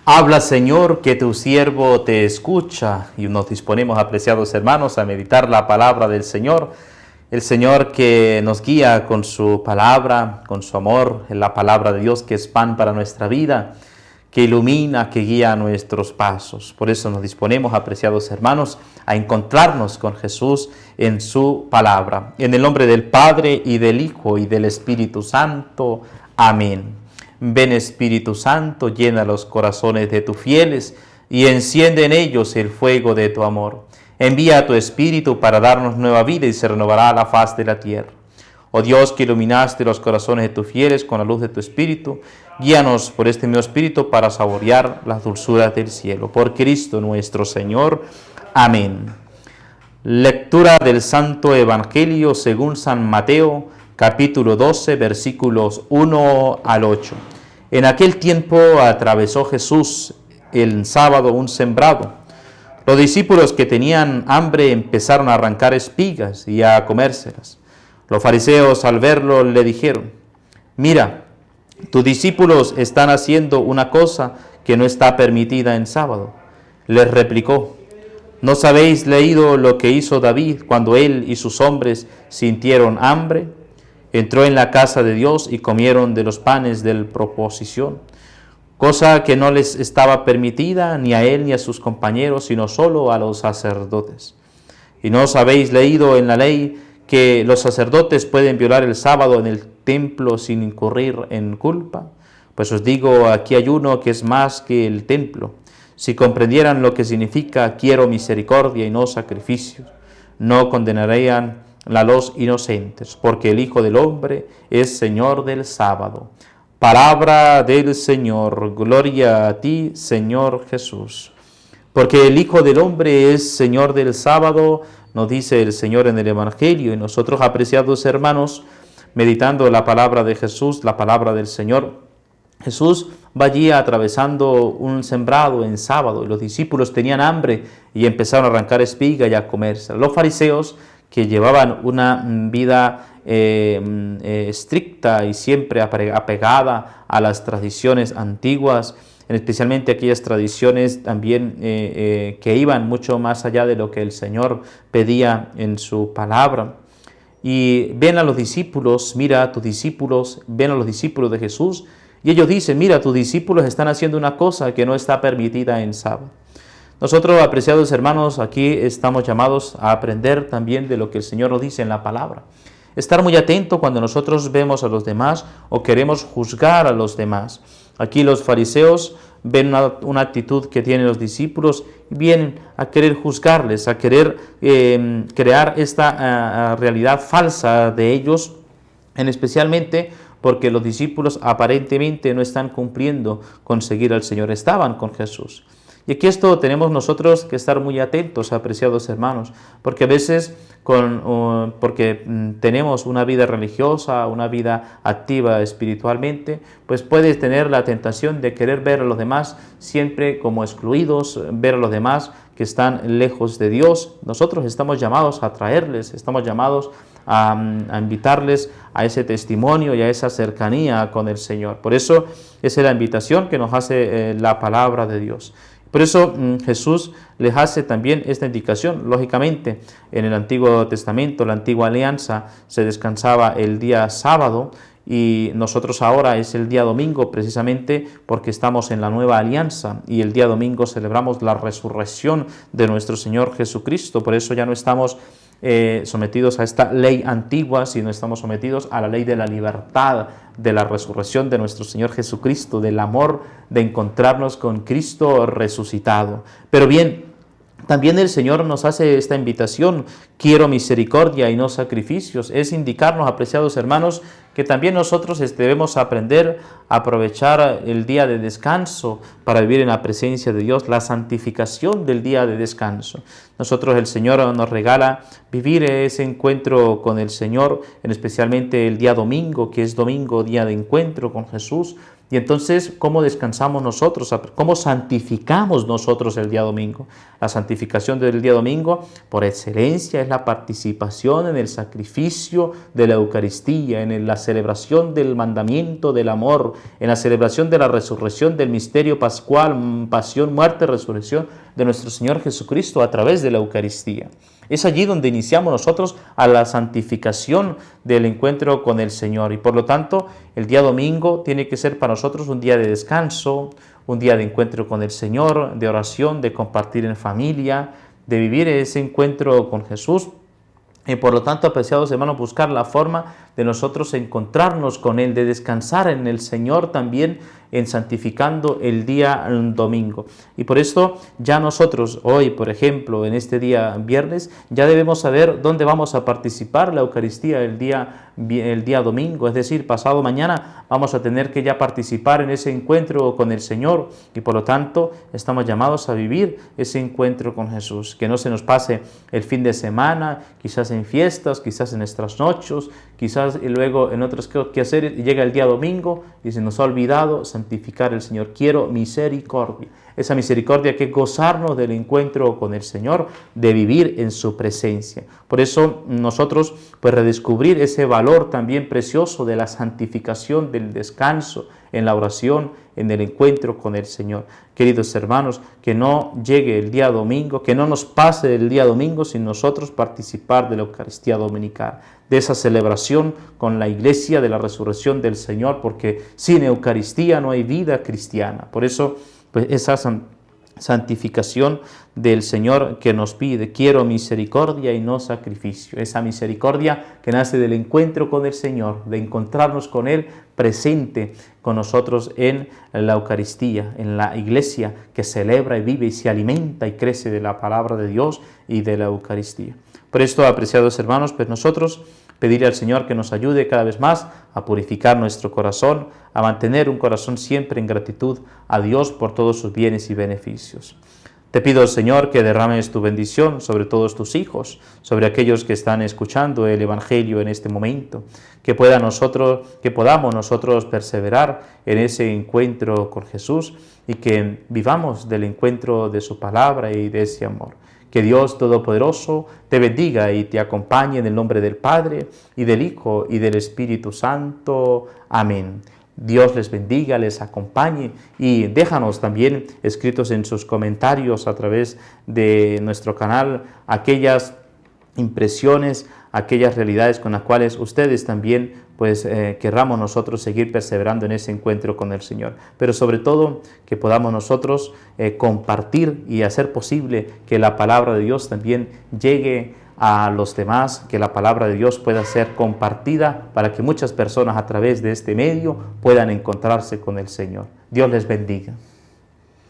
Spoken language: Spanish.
Habla, Señor, que tu siervo te escucha. Y nos disponemos, apreciados hermanos, a meditar la palabra del Señor. El Señor que nos guía con su palabra, con su amor, en la palabra de Dios que es pan para nuestra vida, que ilumina, que guía nuestros pasos. Por eso nos disponemos, apreciados hermanos, a encontrarnos con Jesús en su palabra. En el nombre del Padre, y del Hijo, y del Espíritu Santo. Amén. Ven, Espíritu Santo, llena los corazones de tus fieles y enciende en ellos el fuego de tu amor. Envía a tu Espíritu para darnos nueva vida y se renovará la faz de la tierra. Oh Dios, que iluminaste los corazones de tus fieles con la luz de tu Espíritu, guíanos por este mismo Espíritu para saborear las dulzuras del cielo. Por Cristo nuestro Señor. Amén. Lectura del Santo Evangelio según San Mateo, capítulo 12, versículos 1 al 8. En aquel tiempo atravesó Jesús el sábado un sembrado. Los discípulos que tenían hambre empezaron a arrancar espigas y a comérselas. Los fariseos al verlo le dijeron: «Mira, tus discípulos están haciendo una cosa que no está permitida en sábado». Les replicó: ¿No habéis leído lo que hizo David cuando él y sus hombres sintieron hambre? Entró en la casa de Dios y comieron de los panes de proposición, cosa que no les estaba permitida ni a él ni a sus compañeros, sino solo a los sacerdotes. ¿Y no os habéis leído en la ley que los sacerdotes pueden violar el sábado en el templo sin incurrir en culpa? Pues os digo, aquí hay uno que es más que el templo. Si comprendieran lo que significa quiero misericordia y no sacrificios, no condenarían a los inocentes, porque el Hijo del Hombre es Señor del sábado. Palabra del Señor. Gloria a ti, Señor Jesús. Porque el Hijo del Hombre es Señor del sábado, nos dice el Señor en el Evangelio, y nosotros, apreciados hermanos, meditando la palabra de Jesús, la palabra del Señor, Jesús va allí atravesando un sembrado en sábado, y los discípulos tenían hambre y empezaron a arrancar espiga y a comerse. Los fariseos, que llevaban una vida estricta y siempre apegada a las tradiciones antiguas, especialmente aquellas tradiciones también que iban mucho más allá de lo que el Señor pedía en su palabra. Y ven a los discípulos, mira a tus discípulos, ven a los discípulos de Jesús, y ellos dicen: mira, tus discípulos están haciendo una cosa que no está permitida en sábado. Nosotros, apreciados hermanos, aquí estamos llamados a aprender también de lo que el Señor nos dice en la palabra. Estar muy atento cuando nosotros vemos a los demás o queremos juzgar a los demás. Aquí los fariseos ven una actitud que tienen los discípulos y vienen a querer juzgarles, a querer crear esta realidad falsa de ellos, especialmente porque los discípulos aparentemente no están cumpliendo con seguir al Señor, estaban con Jesús. Y aquí esto tenemos nosotros que estar muy atentos, apreciados hermanos, porque a veces porque tenemos una vida religiosa, una vida activa espiritualmente, pues puedes tener la tentación de querer ver a los demás siempre como excluidos, ver a los demás que están lejos de Dios. Nosotros estamos llamados a traerles, estamos llamados a invitarles a ese testimonio y a esa cercanía con el Señor. Por eso esa es la invitación que nos hace la palabra de Dios. Por eso Jesús les hace también esta indicación. Lógicamente, en el Antiguo Testamento, la Antigua Alianza, se descansaba el día sábado, y nosotros ahora es el día domingo, precisamente porque estamos en la Nueva Alianza, y el día domingo celebramos la resurrección de nuestro Señor Jesucristo. Por eso ya no estamos sometidos a esta ley antigua, sino estamos sometidos a la ley de la libertad, de la resurrección de nuestro Señor Jesucristo, del amor de encontrarnos con Cristo resucitado. Pero bien, también el Señor nos hace esta invitación: quiero misericordia y no sacrificios. Es indicarnos, apreciados hermanos, que también nosotros debemos aprender a aprovechar el día de descanso para vivir en la presencia de Dios, la santificación del día de descanso. Nosotros, el Señor nos regala vivir ese encuentro con el Señor, especialmente el día domingo, que es domingo, día de encuentro con Jesús, Y entonces, ¿cómo descansamos nosotros? ¿Cómo santificamos nosotros el día domingo? La santificación del día domingo, por excelencia, es la participación en el sacrificio de la Eucaristía, en la celebración del mandamiento del amor, en la celebración de la resurrección del misterio pascual, pasión, muerte, resurrección de nuestro Señor Jesucristo a través de la Eucaristía. Es allí donde iniciamos nosotros a la santificación del encuentro con el Señor. Y por lo tanto, el día domingo tiene que ser para nosotros un día de descanso, un día de encuentro con el Señor, de oración, de compartir en familia, de vivir ese encuentro con Jesús. Y por lo tanto, apreciados hermanos, buscar la forma de nosotros encontrarnos con Él, de descansar en el Señor también, en santificando el día domingo. Y por esto ya nosotros hoy, por ejemplo, en este día viernes, ya debemos saber dónde vamos a participar la Eucaristía el día domingo, es decir, pasado mañana vamos a tener que ya participar en ese encuentro con el Señor y por lo tanto estamos llamados a vivir ese encuentro con Jesús, que no se nos pase el fin de semana, quizás en fiestas, quizás en nuestras noches, quizás y luego en otros quehaceres, y llega el día domingo y se nos ha olvidado santificar el Señor. Quiero misericordia, esa misericordia que gozarnos del encuentro con el Señor, de vivir en su presencia. Por eso nosotros pues redescubrir ese valor también precioso de la santificación, del descanso en la oración, en el encuentro con el Señor. Queridos hermanos, que no llegue el día domingo, que no nos pase el día domingo sin nosotros participar de la Eucaristía dominical, de esa celebración con la Iglesia de la resurrección del Señor, porque sin Eucaristía no hay vida cristiana. Por eso, pues esa santificación del Señor que nos pide, quiero misericordia y no sacrificio. Esa misericordia que nace del encuentro con el Señor, de encontrarnos con Él presente con nosotros en la Eucaristía, en la Iglesia que celebra y vive y se alimenta y crece de la palabra de Dios y de la Eucaristía. Por esto, apreciados hermanos, pues nosotros pedirle al Señor que nos ayude cada vez más a purificar nuestro corazón, a mantener un corazón siempre en gratitud a Dios por todos sus bienes y beneficios. Te pido, Señor, que derrames tu bendición sobre todos tus hijos, sobre aquellos que están escuchando el Evangelio en este momento, que podamos nosotros perseverar en ese encuentro con Jesús y que vivamos del encuentro de su palabra y de ese amor. Que Dios Todopoderoso te bendiga y te acompañe en el nombre del Padre, y del Hijo, y del Espíritu Santo. Amén. Dios les bendiga, les acompañe y déjanos también escritos en sus comentarios a través de nuestro canal aquellas impresiones, aquellas realidades con las cuales ustedes también querramos nosotros seguir perseverando en ese encuentro con el Señor. Pero sobre todo que podamos nosotros compartir y hacer posible que la palabra de Dios también llegue a los demás, que la palabra de Dios pueda ser compartida para que muchas personas a través de este medio puedan encontrarse con el Señor. Dios les bendiga.